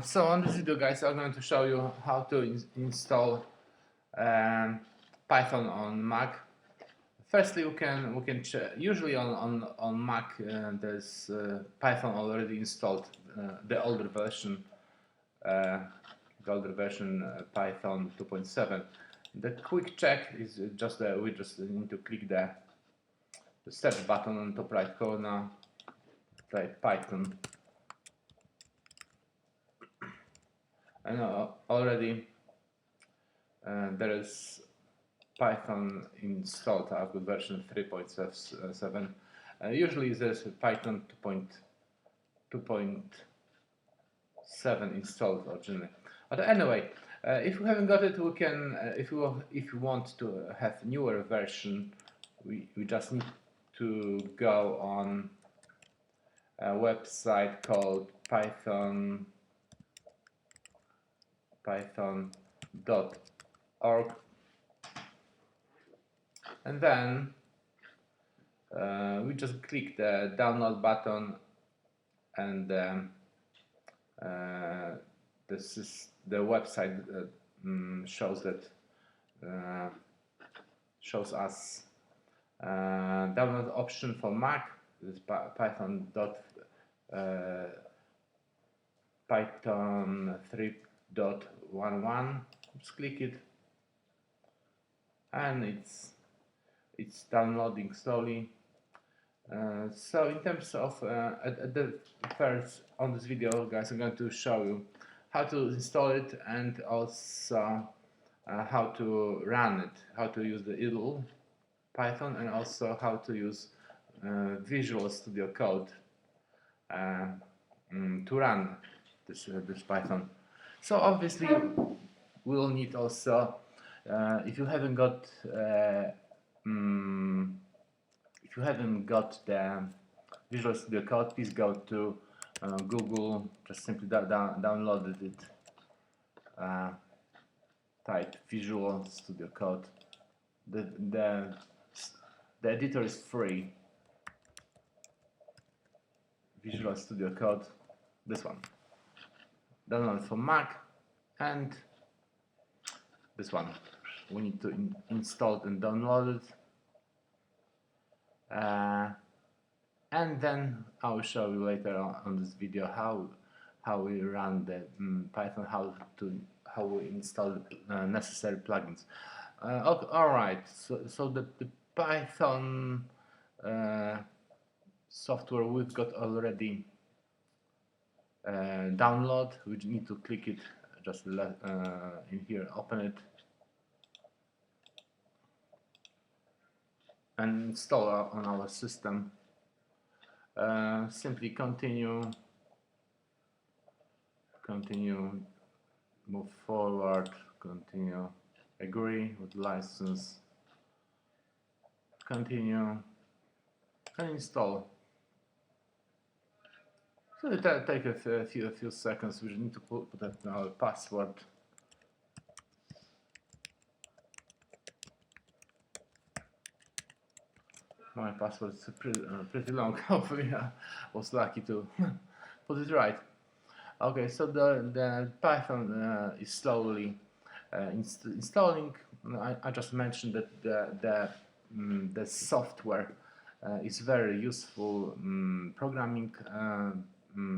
So on this video, guys, I'm going to show you how to install Python on Mac. Firstly, usually on Mac there's Python already installed, the older version, Python 2.7. The quick check is just we just need to click the search button on top right corner, type Python. And already there is Python installed. I've got version 3.7. Usually there's Python 2.7 installed originally. But anyway, if you haven't got it, we can. If you want to have newer version, we just need to go on a website called python.org, and then we just click the download button, and this is the website shows us download option for Mac. This is Python 3.11. Just click it, and it's downloading slowly. So in terms of at the first on this video, guys, I'm going to show you how to install it, and also how to run it, how to use the idle Python, and also how to use Visual Studio Code to run this Python. So obviously we'll need also, if you haven't got the Visual Studio Code, please go to Google, just simply download it, type Visual Studio Code. The editor is free. Visual Studio Code, this one. Download for Mac, and this one. We need to install it and download it. And then I will show you later on this video how we run the Python, how we install the necessary plugins. Okay, all right. So the Python software we've got already download. We need to click it just in here, open it, and install on our system. Simply continue, move forward, continue, agree with license, continue, and install. So it will take a few seconds. We need to put in our password. My password is pretty long. Hopefully I was lucky to put it right. Okay, so the Python is slowly installing. I just mentioned that the software is very useful programming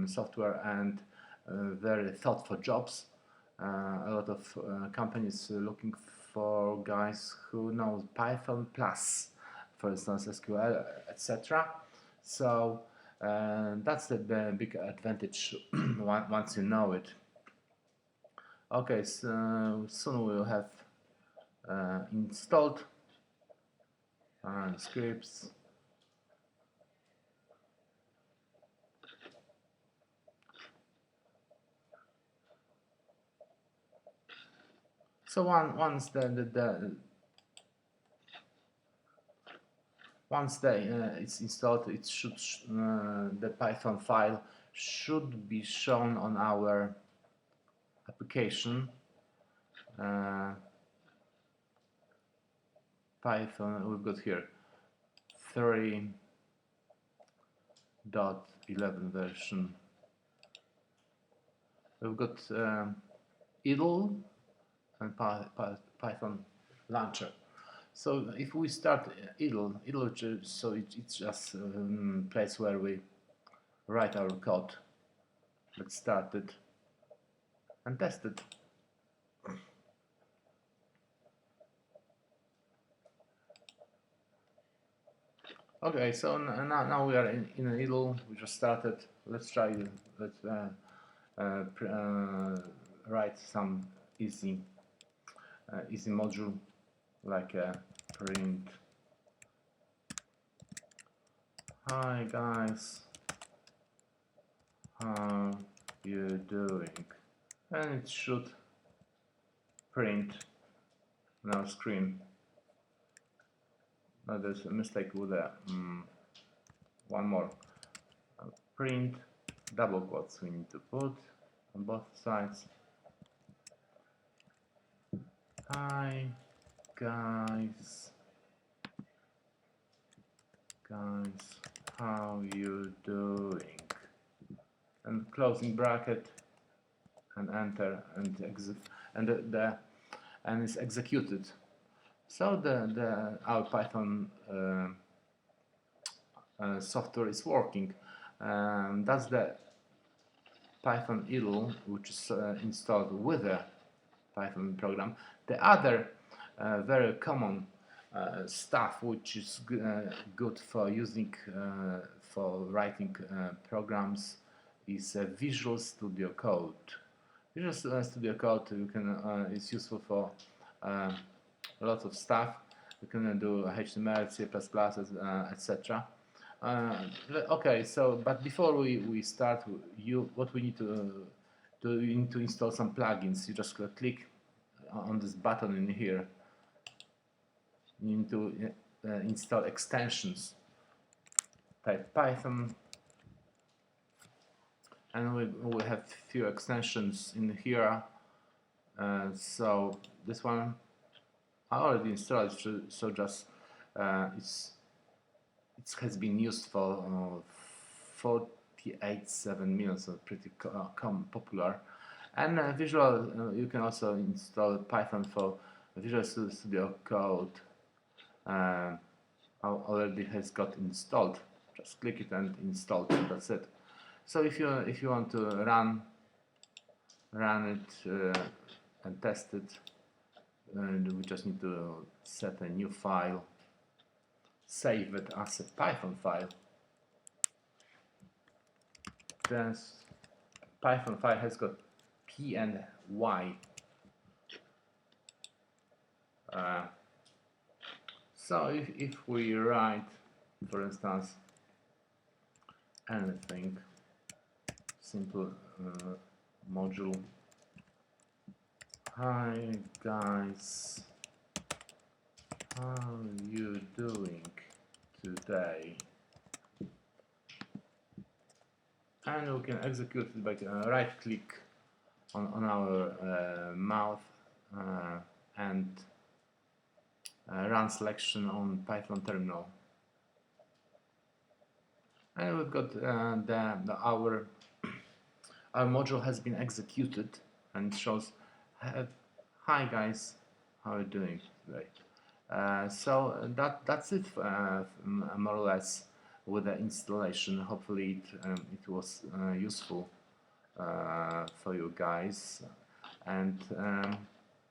software, and very thoughtful jobs. A lot of companies are looking for guys who know Python plus, for instance, SQL, etc. So that's the big advantage once you know it. Okay, so soon we'll have installed scripts. So once it's installed, it should the Python file should be shown on our application. Python, we've got here 3.11 version. we've got idle and Python launcher. So if we start idle, so it's just a place where we write our code. Let's start it and test it. Okay, so now we are in an idle. We just started. Let's try. Let's write some easy module like a print. Hi guys, how you doing? And it should print on our screen. Now there's a mistake with a one more. Print double quotes we need to put on both sides. Hi guys, how you doing? And closing bracket and enter and exit and and it's executed. So our Python software is working. That's the Python idle, which is installed with a Python program. The other very common stuff which is good for using for writing programs is Visual Studio Code. Visual Studio Code is useful for lots of stuff. You can do HTML, C++, etc. Okay, so but before we start, what we need to do, you need to install some plugins. You just click on this button in here. You need to install extensions. Type Python, and we have few extensions in here. So this one I already installed, so just it has been used for 48.7 million, so pretty popular. And you can also install Python for Visual Studio Code. Already has got installed. Just click it and install it. That's it. So if you want to run it and test it, we just need to set a new file, save it as a Python file. This Python file has got P and Y. So if we write, for instance, anything simple module, hi guys, how you doing today? And we can execute it by right click on our mouse and run selection on Python terminal. And we've got our module has been executed, and it shows, hi guys, how are you doing today? So that's it more or less with the installation. Hopefully it was useful for you guys, and